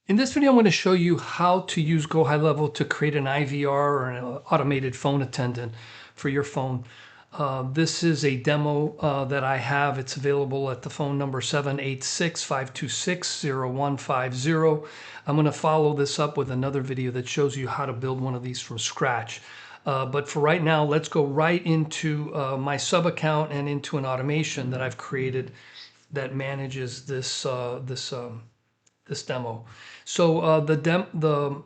In this video, I'm going to show you how to use Go HighLevel to create an IVR or an automated phone attendant for your phone. This is a demo that I have. It's available at the phone number 786-526-0150. I'm going to follow this up with another video that shows you how to build one of these from scratch. But for right now, let's go right into my sub account and into an automation that I've created that manages this demo. So the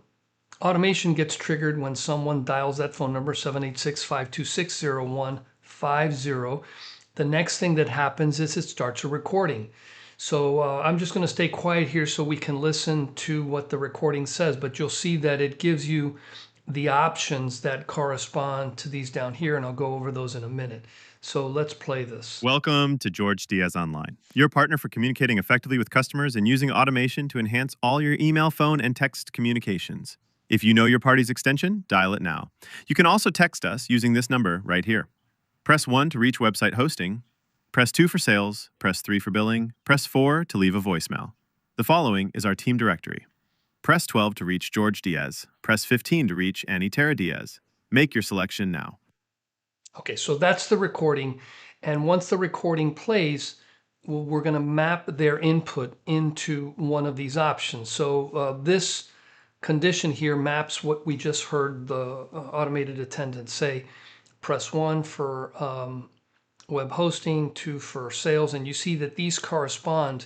automation gets triggered when someone dials that phone number 786-526-0150. The next thing that happens is it starts a recording. So I'm just going to stay quiet here so we can listen to what the recording says, but you'll see that it gives you the options that correspond to these down here, and I'll go over those in a minute. So let's play this. Welcome to George Diaz Online, your partner for communicating effectively with customers and using automation to enhance all your email, phone, and text communications. If you know your party's extension, dial it now. You can also text us using this number right here. Press 1 to reach website hosting, press 2 for sales, press 3 for billing, press 4 to leave a voicemail. The following is our team directory. Press 12 to reach George Diaz, press 15 to reach Annie Tara Diaz. Make your selection now. Okay, so that's the recording. And once the recording plays, we're going to map their input into one of these options. So this condition here maps what we just heard the automated attendant say. Press 1 for web hosting, 2 for sales, and you see that these correspond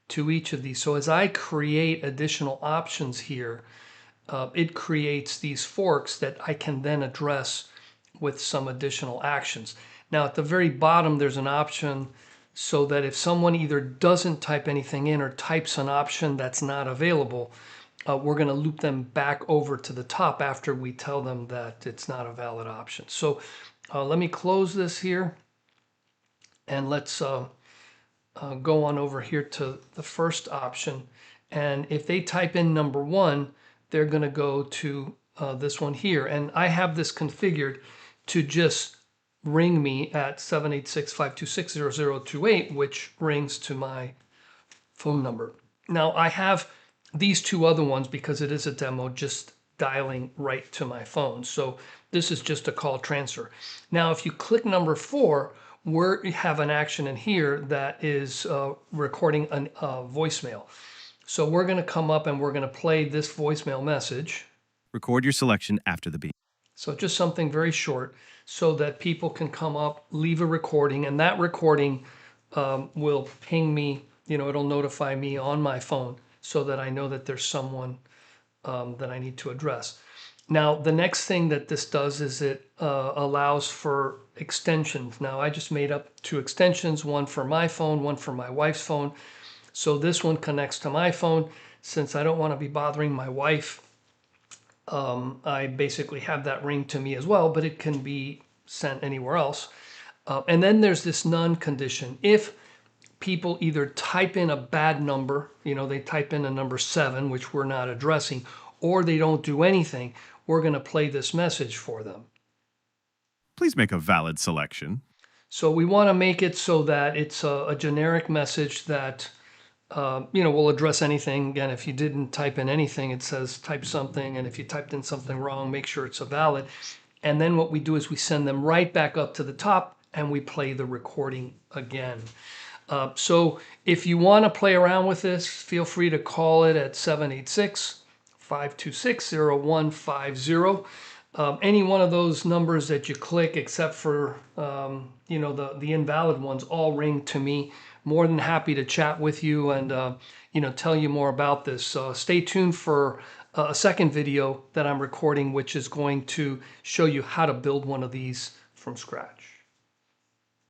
to each of these. So as I create additional options here, it creates these forks that I can then address with some additional actions. Now at the very bottom there's an option so that if someone either doesn't type anything in or types an option that's not available, we're going to loop them back over to the top after we tell them that it's not a valid option. So let me close this here and let's go on over here to the first option. And if they type in number 1, they're going to go to this one here. And I have this configured to just ring me at 786-526-0028, which rings to my phone number. Now I have these two other ones because it is a demo just dialing right to my phone. So this is just a call transfer. Now if you click number 4, we have an action in here that is recording a voicemail. So we're going to come up and we're going to play this voicemail message. Record your selection after the beep. So just something very short so that people can come up, leave a recording, and that recording will ping me, it'll notify me on my phone so that I know that there's someone that I need to address. Now, the next thing that this does is it allows for extensions. Now, I just made up 2 extensions, one for my phone, one for my wife's phone. So this one connects to my phone. Since I don't want to be bothering my wife, I basically have that ring to me as well, but it can be sent anywhere else. And then there's this none condition. If people either type in a bad number, they type in a number 7, which we're not addressing, or they don't do anything, we're going to play this message for them. Please make a valid selection. So we want to make it so that it's a generic message that will address anything. Again, if you didn't type in anything, it says type something. And if you typed in something wrong, make sure it's a valid. And then what we do is we send them right back up to the top and we play the recording again. So if you want to play around with this, feel free to call it at 786-526-0150. Any one of those numbers that you click, except for the invalid ones, all ring to me. More than happy to chat with you and tell you more about this. Stay tuned for a second video that I'm recording, which is going to show you how to build one of these from scratch.